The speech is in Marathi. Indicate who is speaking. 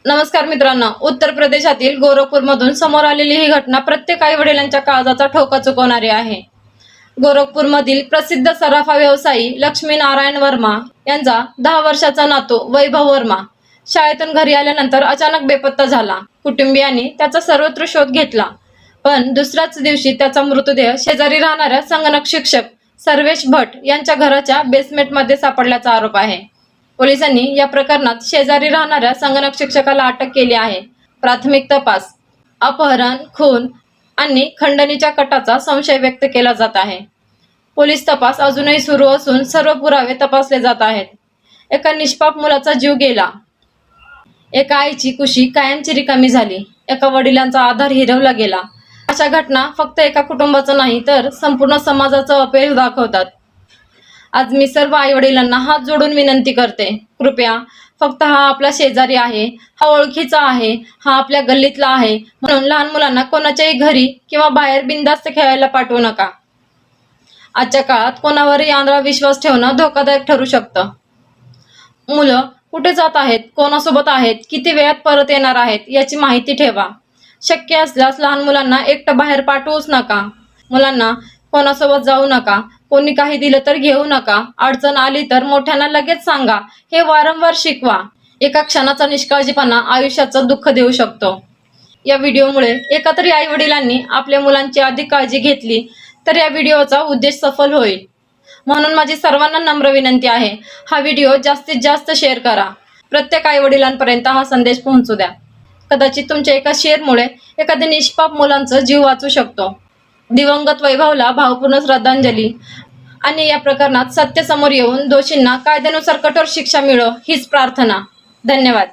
Speaker 1: नमस्कार मित्रांनो, उत्तर प्रदेशातील गोरखपूरमधून समोर आलेली ही घटना प्रत्येक आई वडिलांच्या काळजाचा ठोका चुकवणारी आहे। गोरखपूरमधील प्रसिद्ध सराफा व्यवसायी लक्ष्मी नारायण वर्मा यांचा 10 वर्षाचा नातू वैभव वर्मा शाळेतून घरी आल्यानंतर अचानक बेपत्ता झाला। कुटुंबियांनी त्याचा सर्वत्र शोध घेतला, पण दुसऱ्याच दिवशी त्याचा मृतदेह शेजारी राहणाऱ्या संगणक शिक्षक सर्वेश भट यांच्या घराच्या बेसमेंटमध्ये सापडल्याचा आरोप आहे। पोलिसांनी या प्रकरणात शेजारी राहणाऱ्या संगणक शिक्षकाला अटक केली आहे। प्राथमिक तपास अपहरण, खून आणि खंडणीच्या कटाचा संशय व्यक्त केला जात आहे। पोलीस तपास अजूनही सुरू असून सर्व पुरावे तपासले जात आहेत। एका निष्पाप मुलाचा जीव गेला, एका आईची कुशी कायमची रिकामी झाली, एका वडिलांचा आधार हिरवला गेला। अशा घटना फक्त एका कुटुंबाचं नाही तर संपूर्ण समाजाचं अपयश दाखवतात। आज मी सर्व आई वडिलांना हात जोडून विनंती करते, कृपया फक्त हा आपला शेजारी आहे, हा ओळखीचा आहे, हा आपल्या गल्लीतला आहे म्हणून लहान मुलांना कोणाच्याही घरी किंवा बाहेर बिनधास्त खेळायला पाठवू नका। आजच्या काळात कोणावरही आंधळा विश्वास ठेवणं धोकादायक ठरू शकतं। मुलं कुठे जात आहेत, कोणासोबत आहेत, किती वेळात परत येणार आहेत याची माहिती ठेवा। शक्य असल्यास लहान मुलांना एकटं बाहेर पाठवूच नका। मुलांना कोणासोबत जाऊ नका, कोणी काही दिलं तर घेऊ नका, अडचण आली तर मोठ्यांना लगेच सांगा, हे वारंवार शिकवा। एका क्षणाचा निष्काळजीपणा आयुष्याचं दुःख देऊ शकतो। या व्हिडिओमुळे एका तरी आई वडिलांनी आपल्या मुलांची अधिक काळजी घेतली तर या व्हिडिओचा उद्देश सफल होईल। म्हणून माझी सर्वांना नम्र विनंती आहे, हा व्हिडिओ जास्तीत जास्त शेअर करा। प्रत्येक आई वडिलांपर्यंत हा संदेश पोहोचू द्या। कदाचित तुमच्या एका शेअरमुळे एखाद्या निष्पाप मुलांचा जीव वाचू शकतो। दिवंगत वैभवला भावपूर्ण श्रद्धांजली आणि या प्रकरणात सत्य समोर येऊन दोषींना कायद्यानुसार कठोर शिक्षा मिळो हीच प्रार्थना। धन्यवाद।